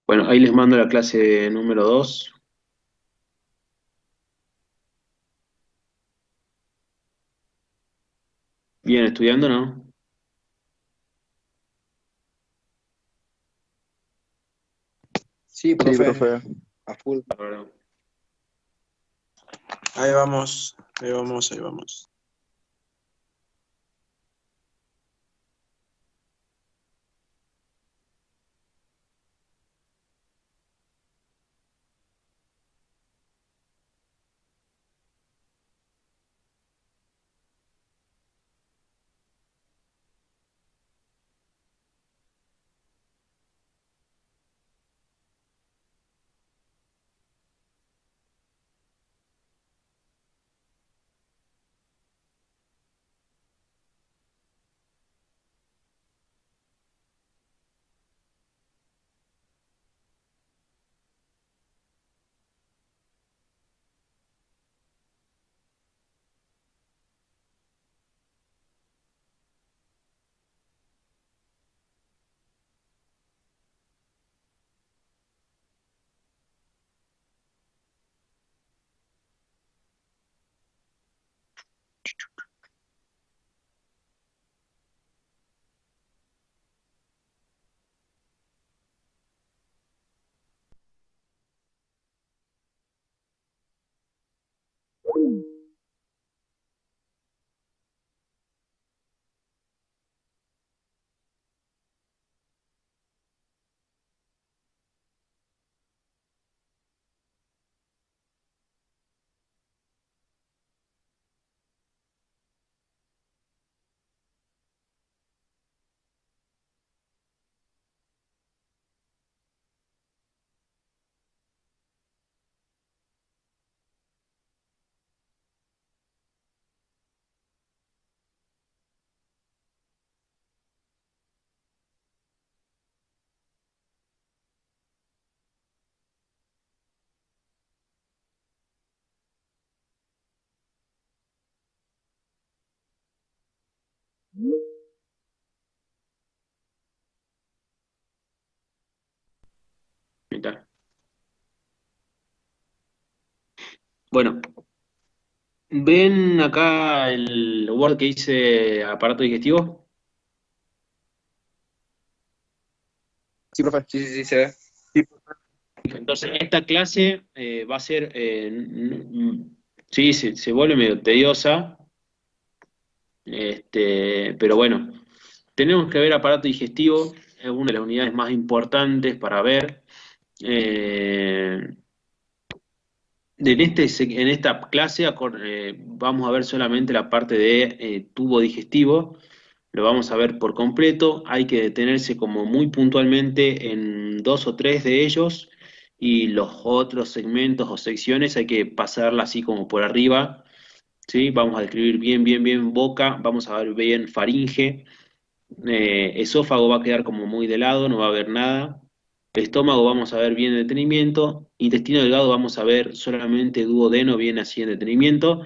Bueno, ahí les mando la clase número 2. ¿Bien estudiando, no? Sí, Sí, profe, profe. a full. Bárbaro. Ahí vamos, ahí vamos, ahí vamos. Ahí está. Bueno, ¿ven acá el Word que hice aparato digestivo? Sí, profe, sí, sí, sí, se ve. Sí, Entonces, esta clase va a ser, sí, se vuelve medio tediosa, pero bueno, tenemos que ver aparato digestivo, es una de las unidades más importantes para ver. Eh, en esta clase vamos a ver solamente la parte de tubo digestivo, lo vamos a ver por completo, hay que detenerse como muy puntualmente en dos o tres de ellos y los otros segmentos o secciones hay que pasarla así como por arriba, ¿sí? Vamos a describir bien, bien, bien boca, vamos a ver bien faringe, esófago va a quedar como muy de lado, no va a haber nada. Estómago vamos a ver bien en detenimiento. Intestino delgado vamos a ver solamente duodeno bien así en detenimiento.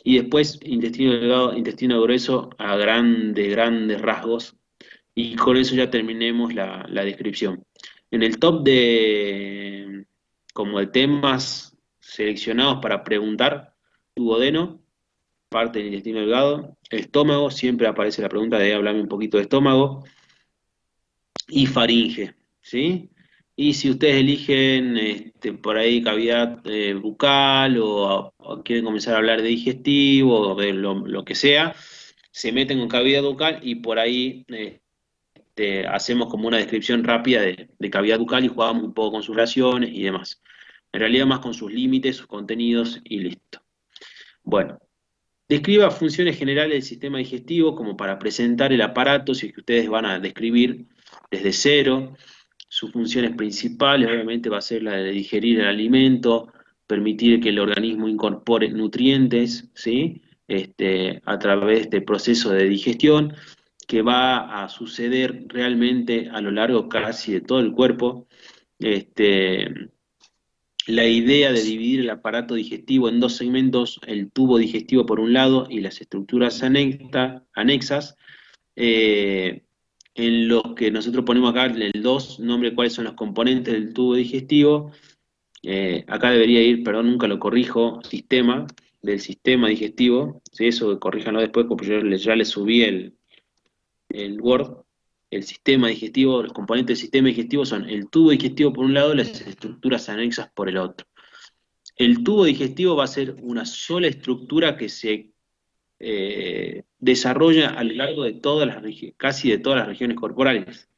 Y después intestino delgado, intestino grueso a grandes, grandes rasgos. Y con eso ya terminemos la descripción. En el top como de temas seleccionados para preguntar, duodeno, parte del intestino delgado, estómago, siempre aparece la pregunta de hablarme un poquito de estómago, y faringe, ¿sí? Y si ustedes eligen por ahí cavidad bucal o quieren comenzar a hablar de digestivo o de lo que sea, se meten con cavidad bucal y por ahí hacemos como una descripción rápida de cavidad bucal y jugamos un poco con sus relaciones y demás. En realidad más con sus límites, sus contenidos y listo. Bueno, describa funciones generales del sistema digestivo como para presentar el aparato, si es que ustedes van a describir desde cero. Sus funciones principales obviamente va a ser la de digerir el alimento, permitir que el organismo incorpore nutrientes, ¿sí? A través de este proceso de digestión que va a suceder realmente a lo largo casi de todo el cuerpo. Este, la idea de dividir el aparato digestivo en dos segmentos, el tubo digestivo por un lado y las estructuras anexas, eh, en los que nosotros ponemos acá el 2, nombre cuáles son los componentes del tubo digestivo. Acá debería ir, perdón, nunca lo corrijo, sistema, del sistema digestivo. ¿Sí? Eso corríjanlo después, porque yo ya le subí el Word. El sistema digestivo, los componentes del sistema digestivo son el tubo digestivo por un lado, las estructuras anexas por el otro. El tubo digestivo va a ser una sola estructura que se desarrolla a lo largo de todas las casi de todas las regiones corporales,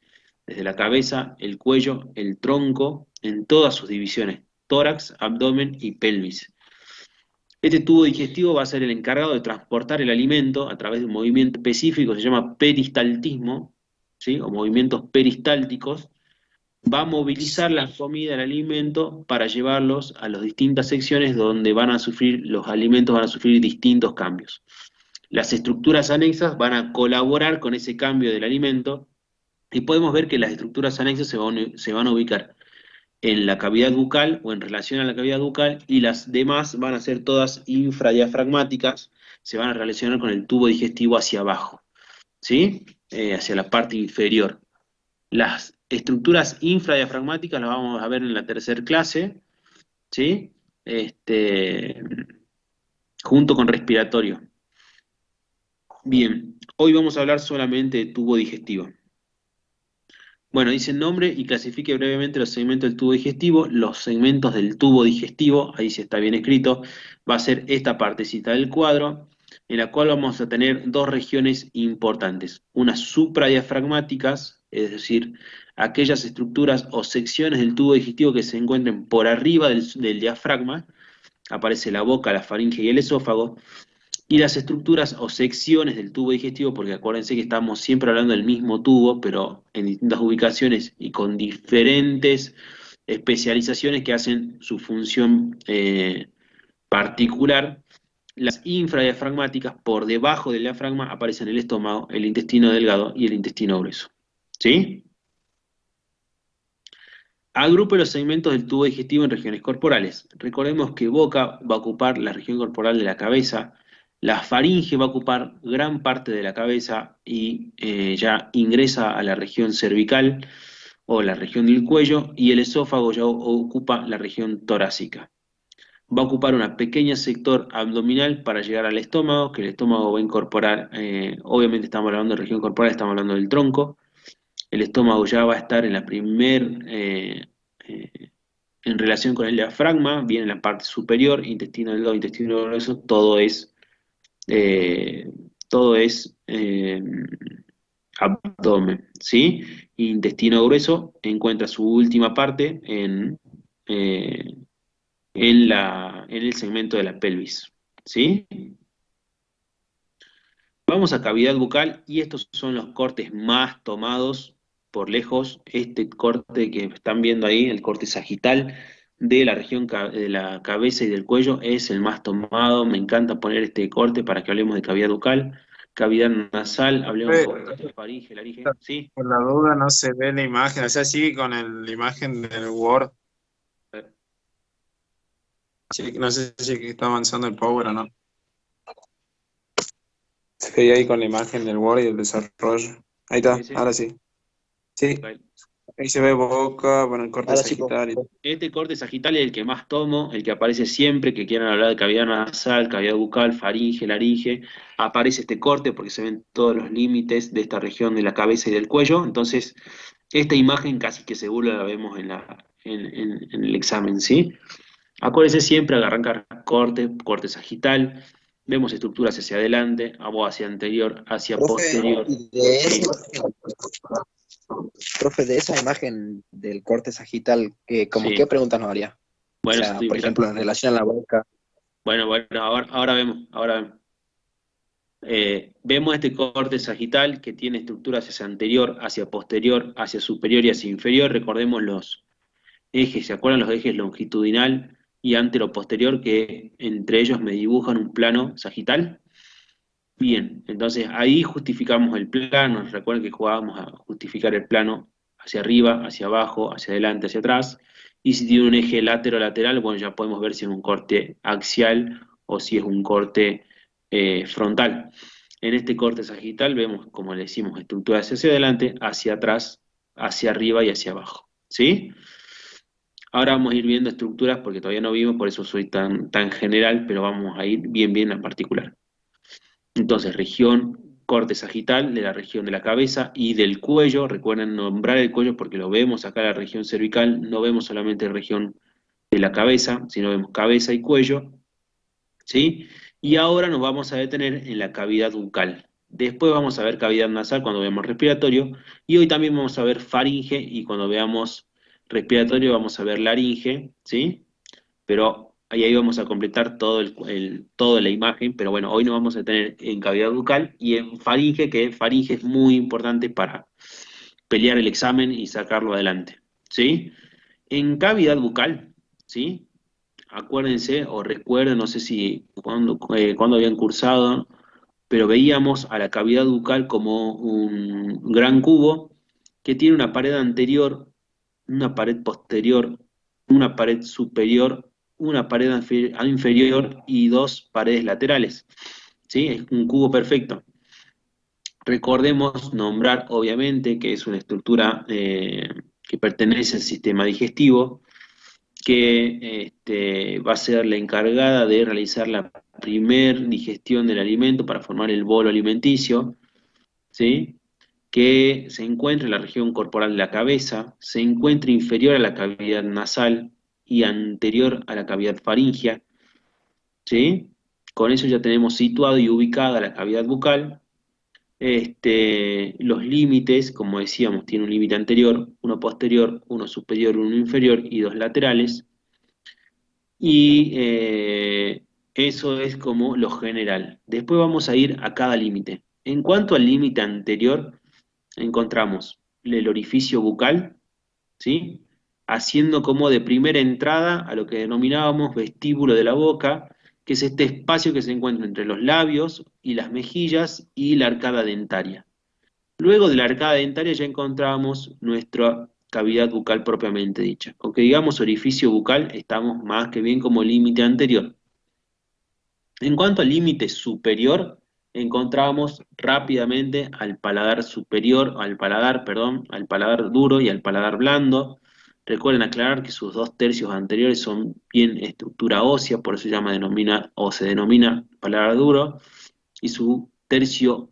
desde la cabeza, el cuello, el tronco, en todas sus divisiones, tórax, abdomen y pelvis. Este tubo digestivo va a ser el encargado de transportar el alimento a través de un movimiento específico, se llama peristaltismo, ¿sí? O movimientos peristálticos. Va a movilizar la comida, el alimento, para llevarlos a las distintas secciones donde van a sufrir, los alimentos van a sufrir distintos cambios. Las estructuras anexas van a colaborar con ese cambio del alimento y podemos ver que las estructuras anexas se van a ubicar en la cavidad bucal o en relación a la cavidad bucal y las demás van a ser todas infradiafragmáticas, se van a relacionar con el tubo digestivo hacia abajo, ¿sí? Hacia la parte inferior. Las estructuras infradiafragmáticas las vamos a ver en la tercera clase, ¿sí? Este, junto con respiratorio. Bien, hoy vamos a hablar solamente de tubo digestivo. Bueno, dice nombre y clasifique brevemente los segmentos del tubo digestivo. Los segmentos del tubo digestivo, ahí sí está bien escrito, va a ser esta partecita del cuadro, en la cual vamos a tener dos regiones importantes. Unas supradiafragmáticas, es decir, aquellas estructuras o secciones del tubo digestivo que se encuentren por arriba del diafragma, aparece la boca, la faringe y el esófago, y las estructuras o secciones del tubo digestivo, porque acuérdense que estamos siempre hablando del mismo tubo, pero en distintas ubicaciones y con diferentes especializaciones que hacen su función particular. Las infradiafragmáticas, por debajo del diafragma, aparecen el estómago, el intestino delgado y el intestino grueso. ¿Sí? Agrupe los segmentos del tubo digestivo en regiones corporales. Recordemos que boca va a ocupar la región corporal de la cabeza, la faringe va a ocupar gran parte de la cabeza y ya ingresa a la región cervical o la región del cuello, y el esófago ya ocupa la región torácica. Va a ocupar un pequeño sector abdominal para llegar al estómago, que el estómago va a incorporar, obviamente estamos hablando de región corporal, estamos hablando del tronco. El estómago ya va a estar en la eh, en relación con el diafragma, viene la parte superior, intestino delgado, intestino grueso, eh, todo es abdomen, ¿sí? Intestino grueso encuentra su última parte eh, en el segmento de la pelvis, ¿sí? Vamos a cavidad bucal y estos son los cortes más tomados por lejos. Este corte que están viendo ahí, el corte sagital de la región de la cabeza y del cuello, es el más tomado. Me encanta poner este corte para que hablemos de cavidad bucal. Cavidad nasal, hablemos un Eh, poco de faringe, laringe. ¿Sí? Por la duda no se ve la imagen, o sea, sigue con la imagen del Word. Sí, no sé si está avanzando el Power o no. Se veía ahí con la imagen del Word y el desarrollo. Ahí está, Ese, ahora sí. Sí, ok. ahí se ve boca, bueno, el corte Ahora sí, po. sagital. Este corte sagital es el que más tomo, el que aparece siempre que quieran hablar de cavidad nasal, cavidad bucal, faringe, laringe. Aparece este corte porque se ven todos los límites de esta región de la cabeza y del cuello. Entonces, esta imagen casi que seguro la vemos en el examen, ¿sí? Acuérdense siempre de arrancar corte sagital. Vemos estructuras hacia adelante, o hacia anterior, hacia Profe, posterior. y de Sí. profe, de esa imagen del corte sagital, ¿como qué Sí. preguntas nos haría? O Bueno, eso sea, estoy por mirando. ejemplo, en relación a la boca. Bueno, ahora vemos, ahora vemos. Vemos este corte sagital que tiene estructuras hacia anterior, hacia posterior, hacia superior y hacia inferior. Recordemos los ejes, ¿se acuerdan los ejes longitudinal y antero-posterior que entre ellos me dibujan un plano sagital? Bien, entonces ahí justificamos el plano. Recuerden que jugábamos a justificar el plano hacia arriba, hacia abajo, hacia adelante, hacia atrás. Y si tiene un eje lateral, bueno, ya podemos ver si es un corte axial o si es un corte frontal. En este corte sagital vemos, como le decimos, estructuras hacia adelante, hacia atrás, hacia arriba y hacia abajo. ¿Sí? Ahora vamos a ir viendo estructuras porque todavía no vimos, por eso soy tan general, pero vamos a ir bien a particular. Entonces, región corte sagital de la región de la cabeza y del cuello. Recuerden nombrar el cuello porque lo vemos acá en la región cervical, no vemos solamente la región de la cabeza, sino vemos cabeza y cuello. ¿Sí? Y ahora nos vamos a detener en la cavidad bucal. Después vamos a ver cavidad nasal cuando veamos respiratorio. Y hoy también vamos a ver faringe y cuando veamos respiratorio vamos a ver laringe. ¿Sí? Pero ahí vamos a completar toda la imagen, pero bueno, hoy nos vamos a tener en cavidad bucal y en faringe, que faringe es muy importante para pelear el examen y sacarlo adelante, ¿sí? En cavidad bucal, ¿sí? Acuérdense o recuerden, no sé si cuando habían cursado, pero veíamos a la cavidad bucal como un gran cubo que tiene una pared anterior, una pared posterior, una pared superior, una pared inferior y dos paredes laterales. ¿Sí? Es un cubo perfecto. Recordemos nombrar, obviamente, que es una estructura que pertenece al sistema digestivo, que va a ser la encargada de realizar la primer digestión del alimento para formar el bolo alimenticio, ¿sí? Que se encuentra en la región corporal de la cabeza, se encuentra inferior a la cavidad nasal y anterior a la cavidad faríngea, ¿sí? Con eso ya tenemos situado y ubicada la cavidad bucal. Los límites, como decíamos, tiene un límite anterior, uno posterior, uno superior, uno inferior y dos laterales. Y eso es como lo general. Después vamos a ir a cada límite. En cuanto al límite anterior, encontramos el orificio bucal, ¿sí? Haciendo como de primera entrada a lo que denominábamos vestíbulo de la boca, que es este espacio que se encuentra entre los labios y las mejillas y la arcada dentaria. Luego de la arcada dentaria ya encontramos nuestra cavidad bucal propiamente dicha. Aunque digamos orificio bucal, estamos más que bien como límite anterior. En cuanto al límite superior, encontramos rápidamente al paladar superior, al paladar duro y al paladar blando. Recuerden aclarar que sus dos tercios anteriores son bien estructura ósea, por eso se denomina paladar duro, y su tercio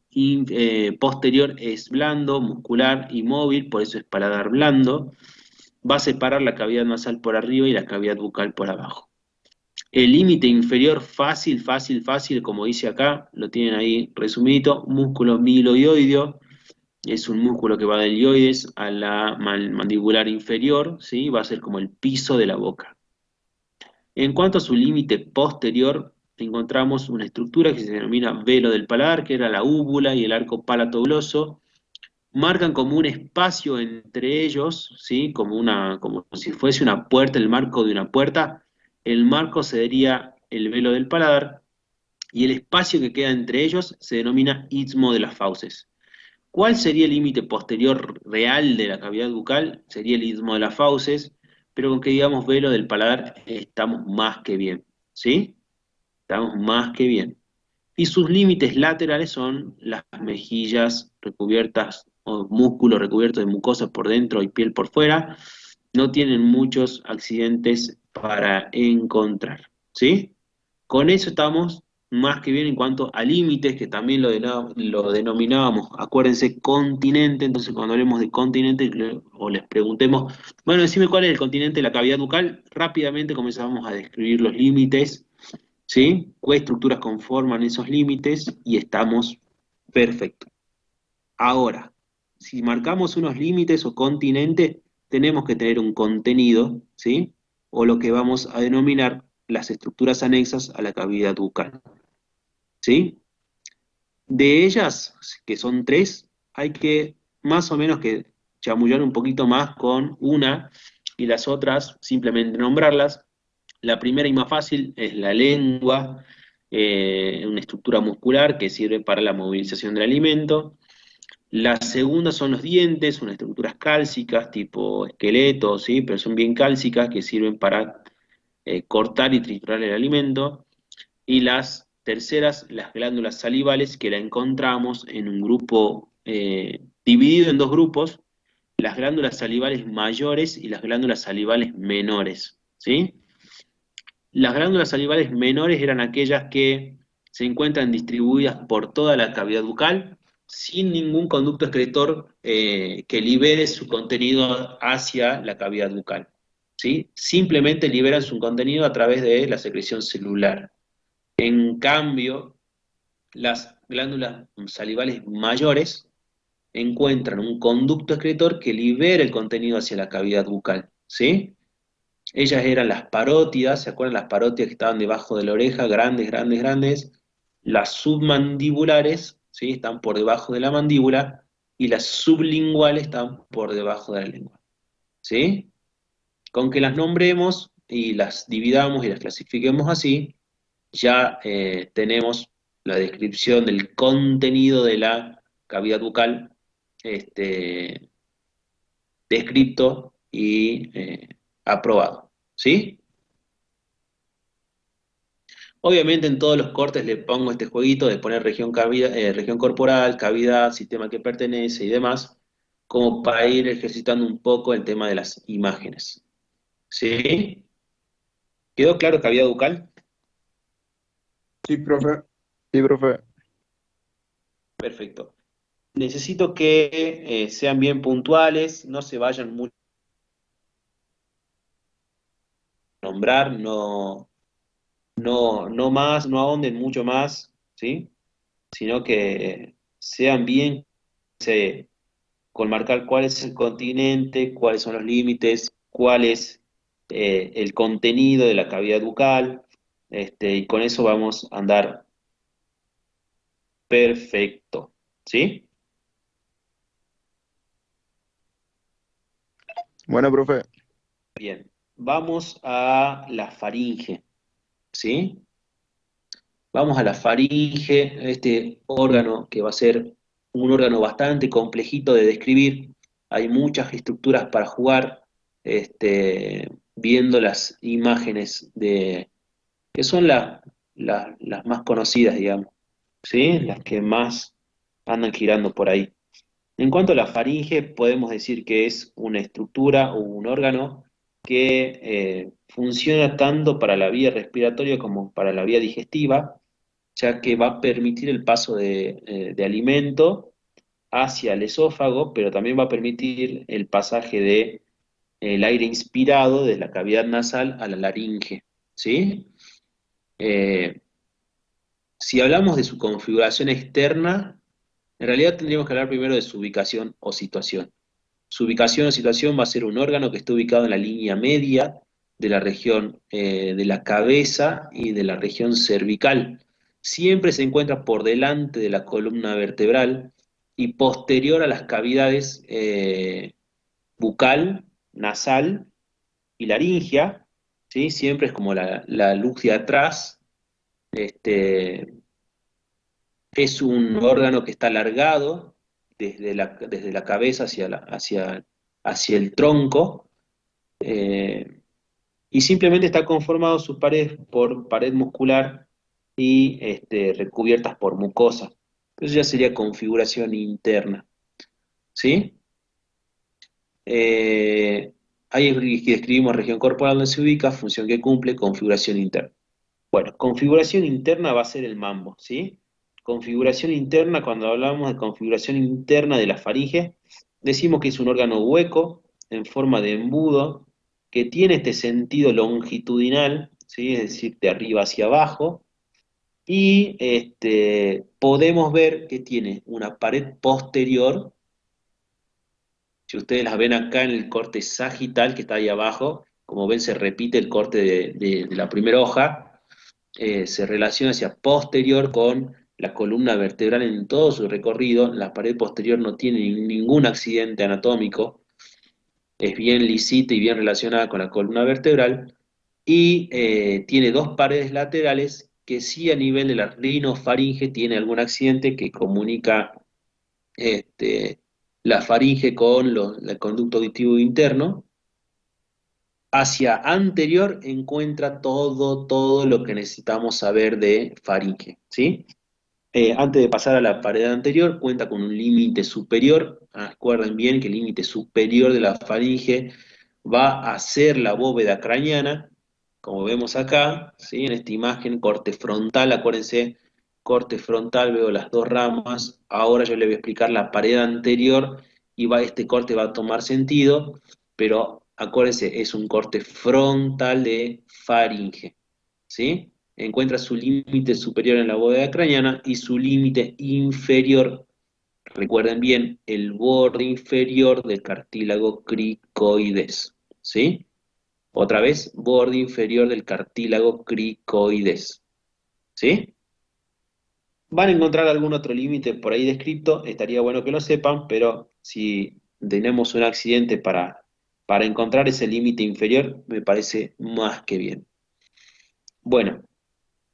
posterior es blando, muscular y móvil, por eso es paladar blando. Va a separar la cavidad nasal por arriba y la cavidad bucal por abajo. El límite inferior fácil, como dice acá, lo tienen ahí resumidito, músculo miloioideo, es un músculo que va del ioides a la mandibular inferior, ¿sí? Va a ser como el piso de la boca. En cuanto a su límite posterior, encontramos una estructura que se denomina velo del paladar, que era la úvula y el arco palatogloso. Marcan como un espacio entre ellos, ¿sí? Como si fuese una puerta, el marco de una puerta. El marco sería el velo del paladar y el espacio que queda entre ellos se denomina istmo de las fauces. ¿Cuál sería el límite posterior real de la cavidad bucal? Sería el istmo de las fauces, pero con que digamos velo del paladar estamos más que bien, ¿sí? Estamos más que bien. Y sus límites laterales son las mejillas recubiertas o músculos recubiertos de mucosa por dentro y piel por fuera. No tienen muchos accidentes para encontrar, ¿sí? Con eso estamos más que bien en cuanto a límites, que también lo denominábamos, acuérdense, continente. Entonces, cuando hablemos de continente o les preguntemos, bueno, decime cuál es el continente de la cavidad bucal, rápidamente comenzamos a describir los límites, ¿sí? ¿Qué estructuras conforman esos límites? Y estamos perfectos. Ahora, si marcamos unos límites o continentes, tenemos que tener un contenido, ¿sí? O lo que vamos a denominar las estructuras anexas a la cavidad bucal, ¿sí? De ellas, que son tres, hay que más o menos que chamullar un poquito más con una y las otras simplemente nombrarlas. La primera y más fácil es la lengua, una estructura muscular que sirve para la movilización del alimento. La segunda son los dientes, unas estructuras cálcicas tipo esqueleto, ¿sí? Pero son bien cálcicas que sirven para cortar y triturar el alimento. Y las terceras, las glándulas salivales, que la encontramos en un grupo dividido en dos grupos, las glándulas salivales mayores y las glándulas salivales menores, ¿sí? Las glándulas salivales menores eran aquellas que se encuentran distribuidas por toda la cavidad bucal sin ningún conducto excretor que libere su contenido hacia la cavidad bucal, ¿sí? Simplemente liberan su contenido a través de la secreción celular. En cambio, las glándulas salivales mayores encuentran un conducto excretor que libera el contenido hacia la cavidad bucal, ¿sí? Ellas eran las parótidas, ¿se acuerdan las parótidas que estaban debajo de la oreja? Grandes, grandes, grandes. Las submandibulares, ¿sí? Están por debajo de la mandíbula, y las sublinguales están por debajo de la lengua, ¿sí? Con que las nombremos y las dividamos y las clasifiquemos así, ya tenemos la descripción del contenido de la cavidad bucal este, descrito y aprobado, ¿sí? Obviamente en todos los cortes le pongo este jueguito de poner región corporal, cavidad, sistema que pertenece y demás, como para ir ejercitando un poco el tema de las imágenes. ¿Sí? ¿Quedó claro cavidad bucal? Sí, profe. Sí, profe. Perfecto. Necesito que sean bien puntuales, no se vayan mucho a nombrar, no más, no ahonden mucho más, ¿sí? Sino que sean bien, con marcar cuál es el continente, cuáles son los límites, cuál es el contenido de la cavidad bucal, y con eso vamos a andar perfecto, ¿sí? Bueno, profe. Bien, vamos a la faringe, ¿sí? Vamos a la faringe, este órgano que va a ser un órgano bastante complejito de describir. Hay muchas estructuras para jugar, viendo las imágenes que son las más conocidas, digamos, ¿sí? Las que más andan girando por ahí. En cuanto a la faringe, podemos decir que es una estructura o un órgano que funciona tanto para la vía respiratoria como para la vía digestiva, ya que va a permitir el paso de alimento hacia el esófago, pero también va a permitir el pasaje de el aire inspirado desde la cavidad nasal a la laringe, ¿sí? Eh, si hablamos de su configuración externa, en realidad tendríamos que hablar primero de su ubicación o situación. Su ubicación o situación va a ser un órgano que está ubicado en la línea media de la región de la cabeza y de la región cervical. Siempre se encuentra por delante de la columna vertebral y posterior a las cavidades bucal, nasal y laringia, ¿sí? Siempre es como la luz de atrás. Este, es un órgano que está alargado desde la cabeza hacia el tronco, eh, y simplemente está conformado sus paredes por pared muscular y recubiertas por mucosa. Eso ya sería configuración interna, ¿sí? Eh, Ahí describimos región corporal donde se ubica, función que cumple, configuración interna. Bueno, configuración interna va a ser el mambo, ¿sí? Configuración interna, cuando hablamos de configuración interna de la faringe, decimos que es un órgano hueco, en forma de embudo, que tiene este sentido longitudinal, ¿sí? Es decir, de arriba hacia abajo, y podemos ver que tiene una pared posterior. Si ustedes las ven acá en el corte sagital que está ahí abajo, como ven se repite el corte de la primera hoja, se relaciona hacia posterior con la columna vertebral en todo su recorrido. La pared posterior no tiene ningún accidente anatómico, es bien lisita y bien relacionada con la columna vertebral, y tiene dos paredes laterales que sí a nivel de la rinofaringe tiene algún accidente que comunica este, la faringe con el conducto auditivo interno, Hacia anterior encuentra todo lo que necesitamos saber de faringe, ¿sí? Antes de pasar a la pared anterior, cuenta con un límite superior. Recuerden bien que el límite superior de la faringe va a ser la bóveda craneana, como vemos acá, ¿sí? En esta imagen, corte frontal, acuérdense, corte frontal, veo las dos ramas. Ahora yo le voy a explicar la pared anterior y este corte va a tomar sentido, pero acuérdense, es un corte frontal de faringe, ¿sí? Encuentra su límite superior en la bóveda craneana y su límite inferior, recuerden bien, el borde inferior del cartílago cricoides, ¿sí? Otra vez, borde inferior del cartílago cricoides, ¿sí? Van a encontrar algún otro límite por ahí descrito, estaría bueno que lo sepan, pero si tenemos un accidente para encontrar ese límite inferior, me parece más que bien. Bueno,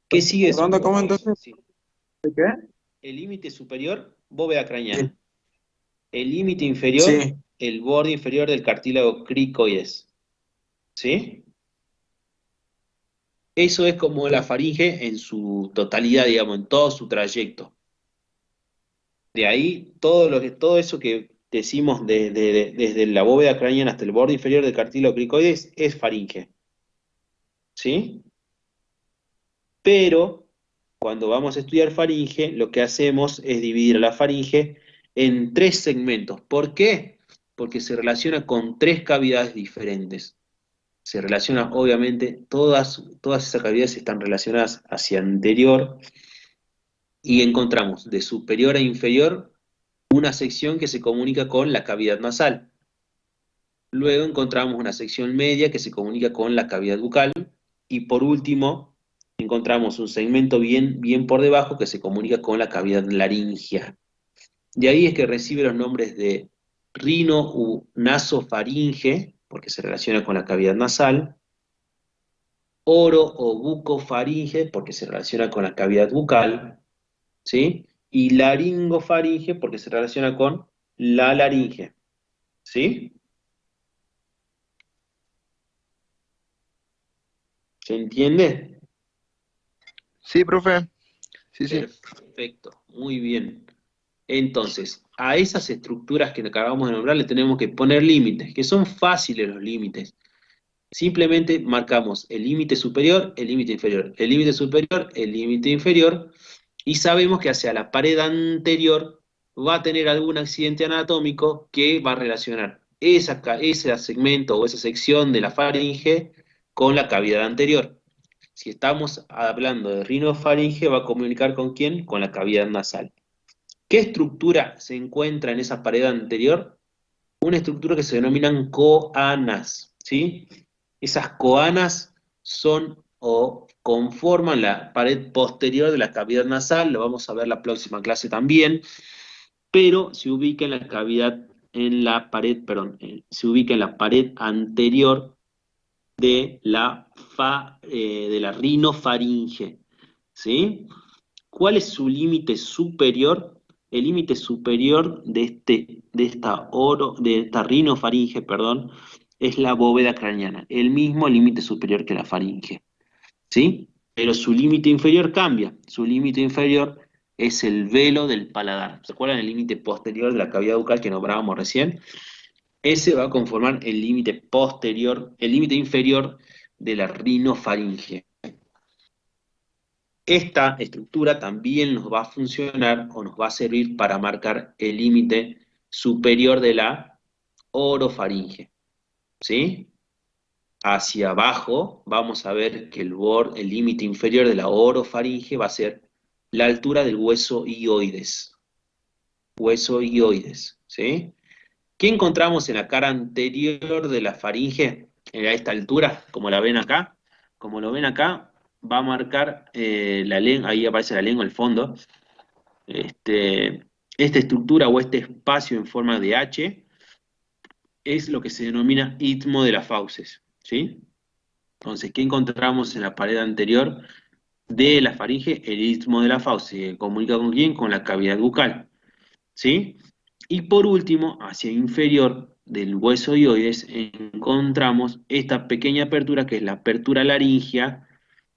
¿qué sigue después? Perdón, ¿cómo entonces? Sí. ¿De qué? El límite superior, bóveda Sí. craneana. El límite inferior, Sí. el borde inferior del cartílago cricoides. ¿Sí? Eso es como la faringe en su totalidad, digamos, en todo su trayecto. De ahí, todo eso que decimos desde la bóveda craneana hasta el borde inferior del cartílago cricoides es faringe. ¿Sí? Pero cuando vamos a estudiar faringe, lo que hacemos es dividir la faringe en tres segmentos. ¿Por qué? Porque se relaciona con tres cavidades diferentes. Se relaciona, obviamente, todas esas cavidades están relacionadas hacia anterior y encontramos de superior a inferior una sección que se comunica con la cavidad nasal. Luego encontramos una sección media que se comunica con la cavidad bucal. Y por último, encontramos un segmento bien por debajo que se comunica con la cavidad laringea. De ahí es que recibe los nombres de rino u nasofaringe, porque se relaciona con la cavidad nasal, oro o bucofaringe, porque se relaciona con la cavidad bucal, ¿sí? Y laringofaringe, porque se relaciona con la laringe, ¿sí? ¿Se entiende? Sí, profe. Sí, sí. Perfecto, muy bien. Entonces, a esas estructuras que acabamos de nombrar le tenemos que poner límites, que son fáciles los límites. Simplemente marcamos el límite superior, el límite inferior, el límite superior, el límite inferior, y sabemos que hacia la pared anterior va a tener algún accidente anatómico que va a relacionar ese segmento o esa sección de la faringe con la cavidad anterior. Si estamos hablando de rinofaringe, va a comunicar con quién? Con la cavidad nasal. ¿Qué estructura se encuentra en esa pared anterior? Una estructura que se denominan coanas, ¿sí? Esas coanas son o conforman la pared posterior de la cavidad nasal, lo vamos a ver la próxima clase también, pero se ubica en la cavidad, en la pared, perdón, se ubica en la pared anterior de la rinofaringe, ¿sí? ¿Cuál es su límite superior? El límite superior de esta rinofaringe, perdón, es la bóveda craneana, el mismo límite superior que la faringe, ¿sí? Pero su límite inferior cambia. Su límite inferior es el velo del paladar. ¿Se acuerdan el límite posterior de la cavidad bucal que nombrábamos recién? Ese va a conformar el límite posterior, el límite inferior de la rinofaringe. Esta estructura también nos va a funcionar o nos va a servir para marcar el límite superior de la orofaringe, ¿sí? Hacia abajo vamos a ver que el límite inferior de la orofaringe va a ser la altura del hueso ioides, ¿sí? ¿Qué encontramos en la cara anterior de la faringe? A esta altura, como la ven acá. Como lo ven acá, va a marcar la lengua, ahí aparece la lengua al fondo. Esta estructura o este espacio en forma de H es lo que se denomina istmo de las fauces, ¿sí? Entonces, ¿qué encontramos en la pared anterior de la faringe? El istmo de la fauce. ¿Comunica con quién? Con la cavidad bucal, ¿sí? Y por último, hacia inferior, del hueso hioides encontramos esta pequeña apertura que es la apertura laringea,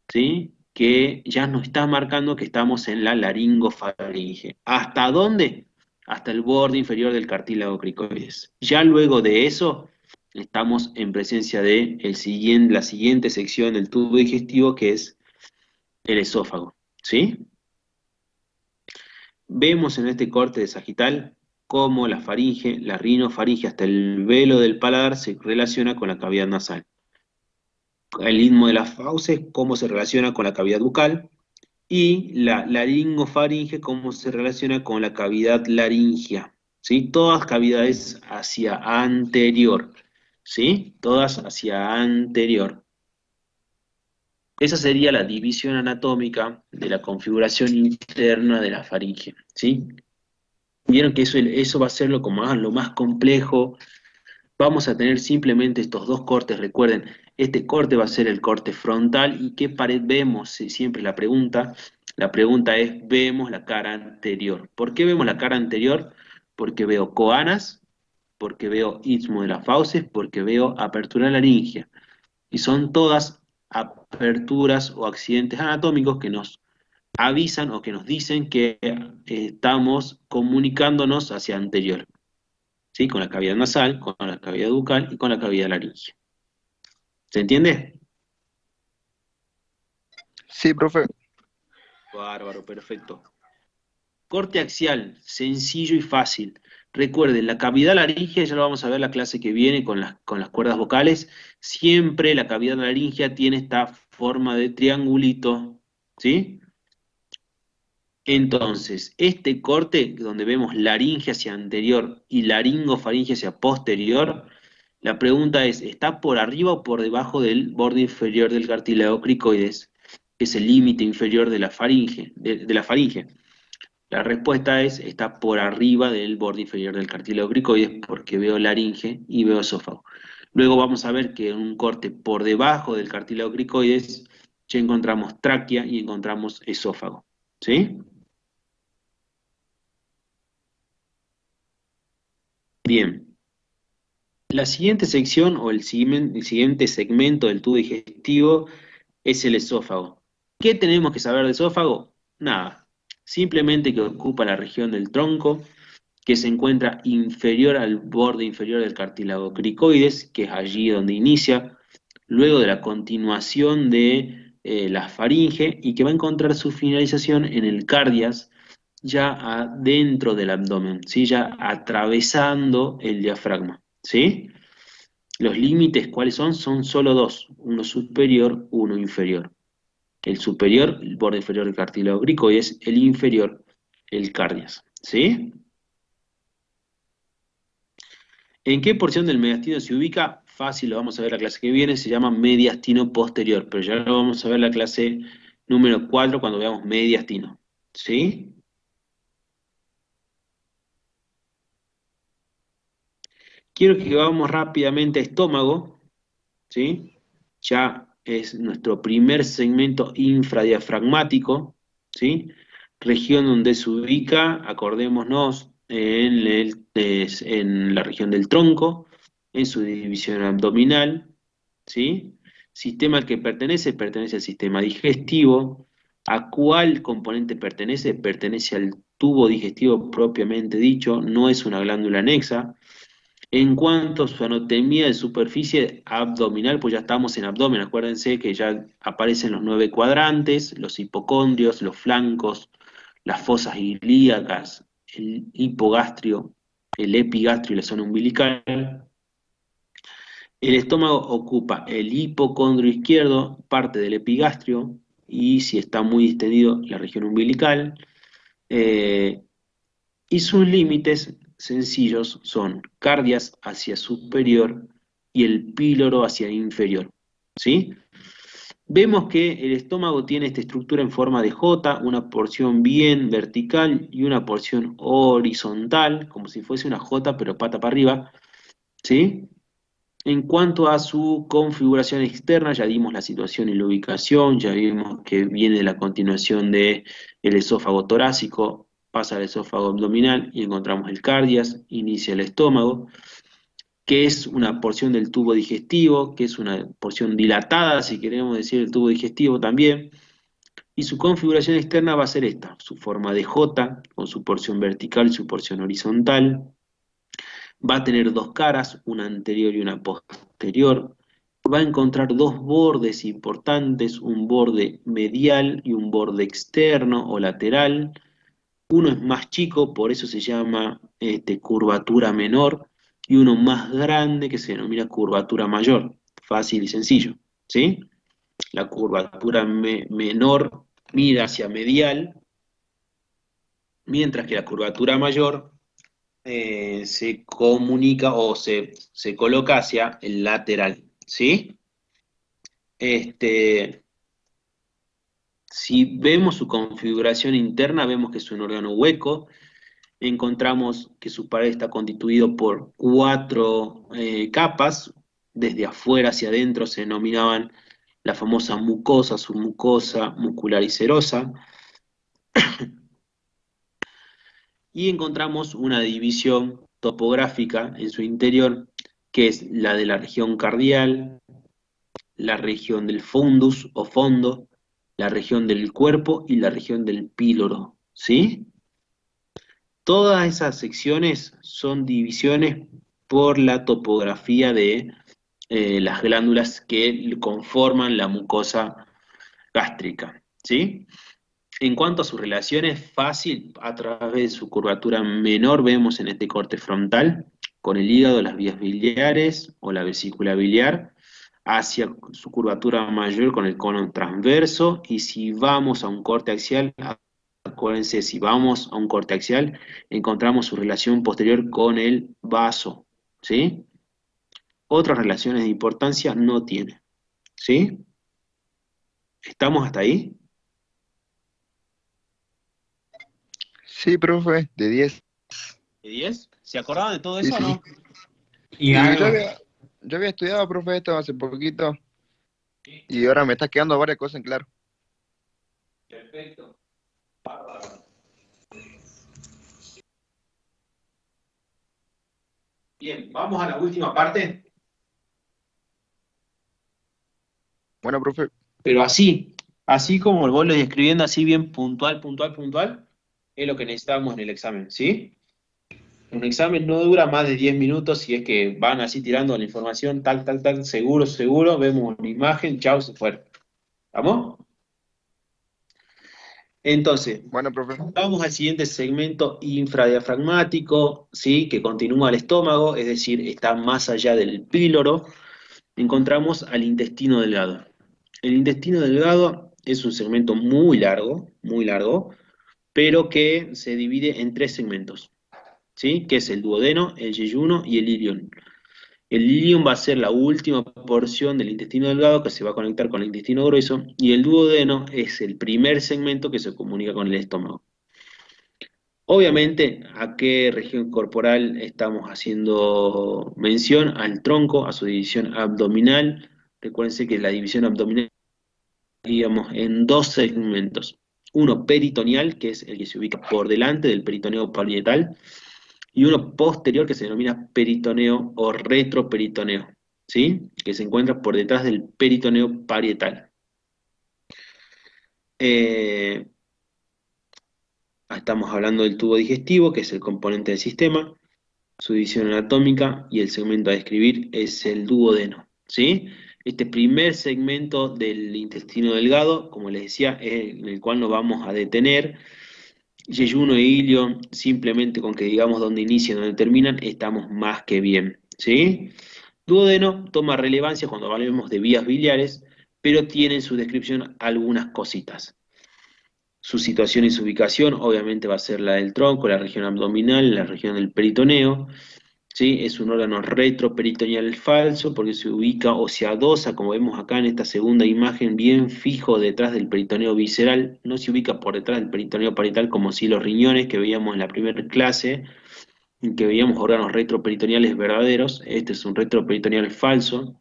¿sí? Que ya nos está marcando que estamos en la laringofaringe. ¿Hasta dónde? Hasta el borde inferior del cartílago cricoides. Ya luego de eso estamos en presencia de la siguiente sección del tubo digestivo que es el esófago, ¿sí? Vemos en este corte de sagital cómo la faringe, la rinofaringe hasta el velo del paladar se relaciona con la cavidad nasal. El istmo de las fauces, cómo se relaciona con la cavidad bucal, y la laringofaringe, cómo se relaciona con la cavidad laringea, ¿sí? Todas cavidades hacia anterior, ¿sí? Todas hacia anterior. Esa sería la división anatómica de la configuración interna de la faringe, ¿sí? Vieron que eso va a ser lo más complejo. Vamos a tener simplemente estos dos cortes, recuerden, este corte va a ser el corte frontal y ¿qué pared vemos? Siempre la pregunta es, vemos la cara anterior. ¿Por qué vemos la cara anterior? Porque veo coanas, porque veo istmo de las fauces, porque veo apertura laringea. Y son todas aperturas o accidentes anatómicos que nos avisan o que nos dicen que estamos comunicándonos hacia anterior. ¿Sí? Con la cavidad nasal, con la cavidad bucal y con la cavidad laringea. ¿Se entiende? Sí, profe. Bárbaro, perfecto. Corte axial, sencillo y fácil. Recuerden, la cavidad laringea, ya lo vamos a ver la clase que viene con las cuerdas vocales, siempre la cavidad laringea tiene esta forma de triangulito, ¿sí? Entonces, este corte, donde vemos laringe hacia anterior y laringofaringe hacia posterior, la pregunta es, ¿está por arriba o por debajo del borde inferior del cartílago cricoides, que es el límite inferior de la faringe, de la faringe? La respuesta es, está por arriba del borde inferior del cartílago cricoides, porque veo laringe y veo esófago. Luego vamos a ver que en un corte por debajo del cartílago cricoides, ya encontramos tráquea y encontramos esófago. ¿Sí? Bien. La siguiente sección o el siguiente segmento del tubo digestivo es el esófago. ¿Qué tenemos que saber del esófago? Nada. Simplemente que ocupa la región del tronco, que se encuentra inferior al borde inferior del cartílago cricoides, que es allí donde inicia, luego de la continuación de la faringe y que va a encontrar su finalización en el cardias, ya adentro del abdomen, ¿sí? Ya atravesando el diafragma, ¿sí? Los límites, ¿cuáles son? Son solo dos, uno superior, uno inferior. El superior, el borde inferior del cartílago cricoides, el inferior, el cardias, ¿sí? ¿En qué porción del mediastino se ubica? Fácil, lo vamos a ver la clase que viene, se llama mediastino posterior, pero ya lo vamos a ver la clase número 4 cuando veamos mediastino, ¿sí? Quiero que vamos rápidamente a estómago, ¿sí? Ya es nuestro primer segmento infradiafragmático, ¿sí? Región donde se ubica, acordémonos, en la región del tronco, en su división abdominal, ¿sí? Sistema al que pertenece al sistema digestivo. ¿A cuál componente pertenece? Pertenece al tubo digestivo propiamente dicho, no es una glándula anexa. En cuanto a su anatomía de superficie abdominal, pues ya estamos en abdomen, acuérdense que ya aparecen los 9 cuadrantes, los hipocondrios, los flancos, las fosas ilíacas, el hipogastrio, el epigastrio y la zona umbilical. El estómago ocupa el hipocondrio izquierdo, parte del epigastrio, y si está muy distendido, la región umbilical. Eh, y sus límites sencillos son cardias hacia superior y el píloro hacia inferior. ¿Sí? Vemos que el estómago tiene esta estructura en forma de J, una porción bien vertical y una porción horizontal, como si fuese una J pero pata para arriba. ¿Sí? En cuanto a su configuración externa, ya dimos la situación y la ubicación, ya vimos que viene de la continuación del esófago torácico, pasa al esófago abdominal y encontramos el cardias, inicia el estómago. que es una porción del tubo digestivo, que es una porción dilatada, si queremos decir el tubo digestivo también, y su configuración externa va a ser esta, su forma de J, con su porción vertical y su porción horizontal. Va a tener dos caras, una anterior y una posterior. Va a encontrar dos bordes importantes, un borde medial y un borde externo o lateral. Uno es más chico, por eso se llama curvatura menor, y uno más grande que se denomina curvatura mayor. Fácil y sencillo, ¿sí? La curvatura menor mira hacia medial, mientras que la curvatura mayor se comunica o se coloca hacia el lateral, ¿sí? Este, si vemos su configuración interna, vemos que es un órgano hueco. Encontramos que su pared está constituido por cuatro capas. Desde afuera hacia adentro se denominaban la famosa mucosa, submucosa, muscular y serosa. Y encontramos una división topográfica en su interior, que es la de la región cardial, la región del fundus o fondo, la región del cuerpo y la región del píloro, ¿sí? Todas esas secciones son divisiones por la topografía de las glándulas que conforman la mucosa gástrica, ¿sí? En cuanto a sus relaciones, fácil, a través de su curvatura menor vemos en este corte frontal, con el hígado, las vías biliares o la vesícula biliar, hacia su curvatura mayor con el cono transverso, y si vamos a un corte axial, acuérdense, si vamos a un corte axial, encontramos su relación posterior con el vaso, ¿sí? Otras relaciones de importancia no tiene, ¿sí? ¿Estamos hasta ahí? Sí, profe, de 10. ¿De 10? ¿Se acordaban de todo Sí, eso o sí. no? Y Sí, algo. yo había estudiado, profe, esto hace poquito y ahora me está quedando varias cosas en claro. Perfecto. Bien, vamos a la última parte, Bueno, profe, pero así como vos lo escribiendo así bien puntual, puntual, puntual, es lo que necesitamos en el examen, ¿sí? Un examen no dura más de 10 minutos si es que van así tirando la información, tal, tal, tal, seguro, seguro, vemos una imagen, chao, se fueron. ¿Vamos? Entonces, bueno, profe. vamos al siguiente segmento infradiafragmático, ¿sí? Que continúa al estómago, es decir, está más allá del píloro. Encontramos al intestino delgado. El intestino delgado es un segmento muy largo, pero que se divide en tres segmentos, ¿sí? Que es el duodeno, el yeyuno y el ilion. El ilion va a ser la última porción del intestino delgado que se va a conectar con el intestino grueso, y el duodeno es el primer segmento que se comunica con el estómago. Obviamente, ¿a qué región corporal estamos haciendo mención? Al tronco, a su división abdominal. Recuérdense que la división abdominal, digamos, en dos segmentos. Uno peritoneal, que es el que se ubica por delante del peritoneo parietal, y uno posterior que se denomina peritoneo o retroperitoneo, ¿sí? Que se encuentra por detrás del peritoneo parietal. Eh, Estamos hablando del tubo digestivo, que es el componente del sistema, su división anatómica, y el segmento a describir es el duodeno, ¿sí? Este primer segmento del intestino delgado, como les decía, es en el cual nos vamos a detener. Yeyuno e ilio, simplemente con que digamos dónde inician y dónde terminan, estamos más que bien, ¿sí? Duodeno toma relevancia cuando hablemos de vías biliares, pero tiene en su descripción algunas cositas. Su situación y su ubicación, obviamente, va a ser la del tronco, la región abdominal, la región del peritoneo, ¿sí? Es un órgano retroperitoneal falso porque se ubica o se adosa, como vemos acá en esta segunda imagen, bien fijo detrás del peritoneo visceral. No se ubica por detrás del peritoneo parietal como si los riñones que veíamos en la primera clase, en que veíamos órganos retroperitoneales verdaderos. Este es un retroperitoneal falso.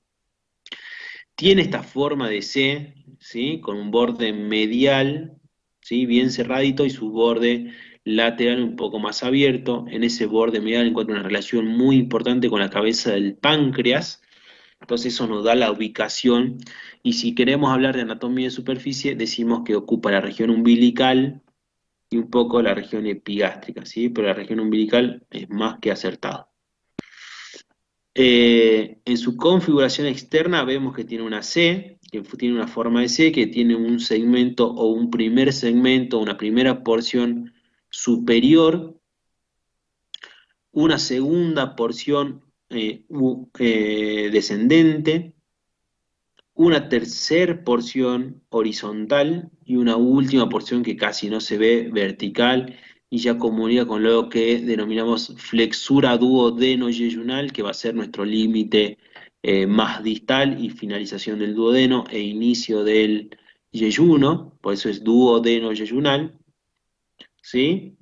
Tiene esta forma de C, ¿sí? Con un borde medial, ¿sí? Bien cerradito, y su borde lateral un poco más abierto. En ese borde medial encuentra una relación muy importante con la cabeza del páncreas. Entonces eso nos da la ubicación. Y si queremos hablar de anatomía de superficie, decimos que ocupa la región umbilical y un poco la región epigástrica, ¿sí? Pero la región umbilical es más que acertado. En su configuración externa vemos que tiene una C, que tiene una forma de C, que tiene un segmento o un primer segmento, una primera porción superior, una segunda porción descendente, una tercera porción horizontal y una última porción que casi no se ve vertical y ya comunica con lo que denominamos flexura duodeno-yeyunal, que va a ser nuestro límite más distal y finalización del duodeno e inicio del yeyuno, por eso es duodeno-yeyunal, ¿sí?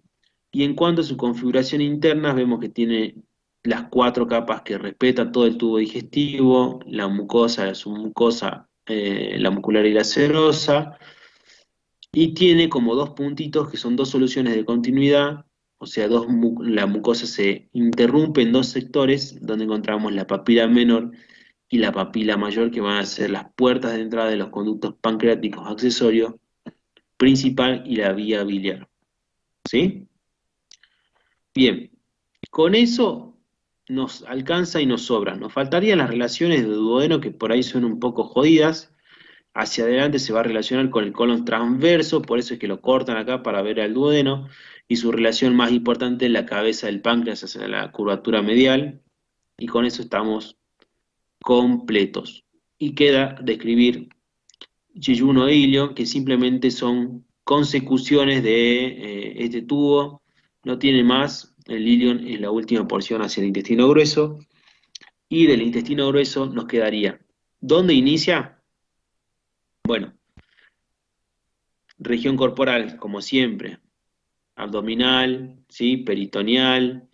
Y en cuanto a su configuración interna, vemos que tiene las cuatro capas que respetan todo el tubo digestivo, la mucosa, la submucosa, la muscular y la serosa, y tiene como dos puntitos que son dos soluciones de continuidad, o sea, la mucosa se interrumpe en dos sectores, donde encontramos la papila menor y la papila mayor, que van a ser las puertas de entrada de los conductos pancreáticos accesorios, principal y la vía biliar. ¿Sí? Bien, con eso nos alcanza y nos sobra. Nos faltarían las relaciones de duodeno que por ahí son un poco jodidas. Hacia adelante se va a relacionar con el colon transverso, por eso es que lo cortan acá para ver al duodeno. Y su relación más importante es la cabeza del páncreas hacia la curvatura medial. Y con eso estamos completos. Y queda describir yeyuno e ilio, que simplemente son consecuciones de este tubo, no tiene más, el ilion es la última porción hacia el intestino grueso, y del intestino grueso nos quedaría, ¿dónde inicia? Bueno, región corporal, como siempre, abdominal, ¿sí? Peritoneal,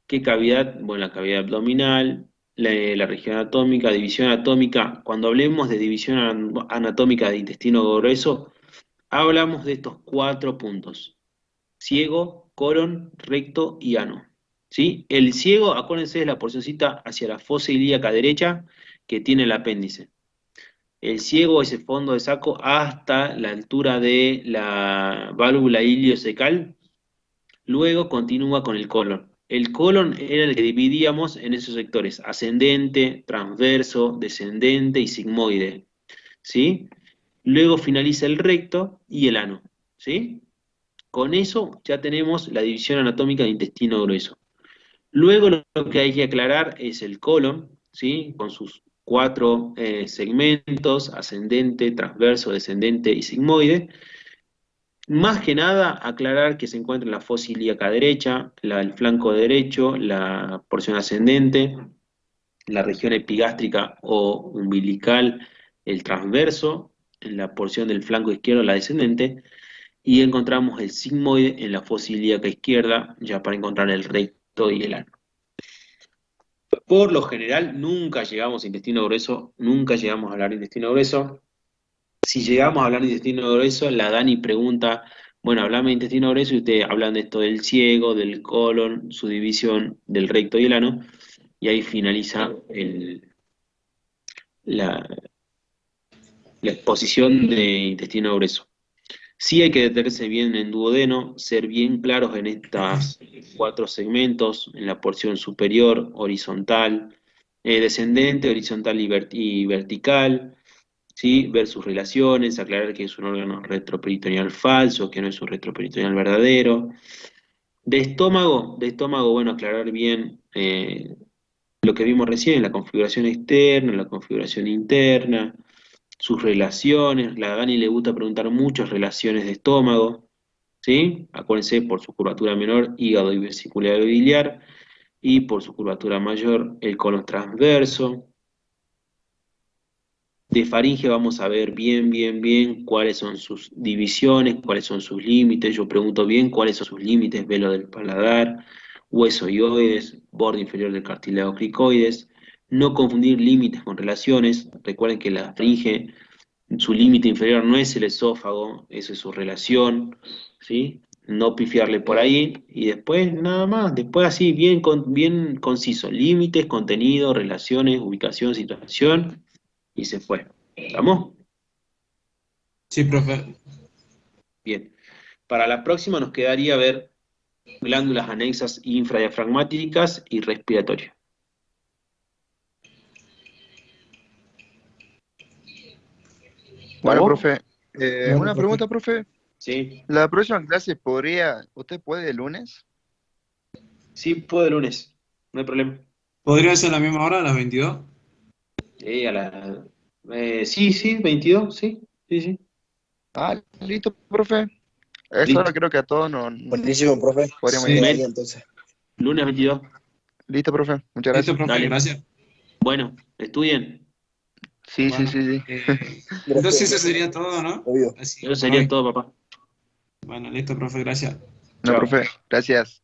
¿qué cavidad? Bueno, la cavidad abdominal, la región anatómica, división anatómica, cuando hablemos de división anatómica de intestino grueso, hablamos de estos cuatro puntos: ciego, colon, recto y ano. ¿Sí? El ciego, acuérdense, es la porcioncita hacia la fosa ilíaca derecha que tiene el apéndice. El ciego es el fondo de saco hasta la altura de la válvula iliocecal. Luego continúa con el colon. El colon era el que dividíamos en esos sectores: ascendente, transverso, descendente y sigmoide. ¿Sí? Luego finaliza el recto y el ano. ¿Sí? Con eso ya tenemos la división anatómica de intestino grueso. Luego lo que hay que aclarar es el colon, ¿sí? Con sus cuatro segmentos: ascendente, transverso, descendente y sigmoide. Más que nada aclarar que se encuentra en la fosa ilíaca derecha, el flanco derecho, la porción ascendente, la región epigástrica o umbilical, el transverso, en la porción del flanco izquierdo, la descendente, y encontramos el sigmoide en la fosa ilíaca izquierda, ya para encontrar el recto y el ano. Por lo general, nunca llegamos a intestino grueso, nunca llegamos a hablar de intestino grueso. Si llegamos a hablar de intestino grueso, la Dani pregunta, bueno, hablame de intestino grueso y ustedes hablan de esto del ciego, del colon, su división del recto y el ano, y ahí finaliza la, la exposición de intestino grueso. Sí hay que detenerse bien en duodeno, ser bien claros en estos cuatro segmentos, en la porción superior, horizontal, descendente, horizontal y vertical, ¿sí? Ver sus relaciones, aclarar que es un órgano retroperitoneal falso, que no es un retroperitoneal verdadero. De estómago, bueno, aclarar bien lo que vimos recién, la configuración externa, la configuración interna, sus relaciones. La Dani le gusta preguntar muchas relaciones de estómago, ¿sí? Acuérdense, por su curvatura menor, hígado y vesícula biliar, y por su curvatura mayor, el colon transverso. De faringe vamos a ver bien cuáles son sus divisiones, cuáles son sus límites. Yo pregunto bien cuáles son sus límites: velo del paladar, hueso ioides, borde inferior del cartílago cricoides. No confundir límites con relaciones. Recuerden que la faringe, su límite inferior no es el esófago, esa es su relación, ¿sí? no pifiarle por ahí, y después nada más, después así, bien conciso, límites, contenido, relaciones, ubicación, situación, y se fue. ¿Estamos? Sí, profe. Bien. Para la próxima nos quedaría ver glándulas anexas infradiafragmáticas y respiratorio. Bueno, ¿Vamos? profe, Bueno, una profe. pregunta, profe. Sí, La próxima clase ¿usted puede el lunes? sí, puedo el lunes, no hay problema. ¿Podría ser a la misma hora, a las 22? Sí, 22, sí, sí, sí. Ah, listo, profe. Eso Listo. creo que a todos nos Buenísimo, profe. podríamos Sí. ir. Queda Men, ahí entonces. lunes 22. Listo, profe. Muchas Listo, gracias. profe, Dale. gracias. Bueno, estudien. Sí, sí, Bueno, sí, sí. entonces eso Gracias, sería todo, ¿no? obvio. Así Eso por sería hoy. todo, papá. Bueno, listo, profe, gracias. No, Chao. profe. Gracias.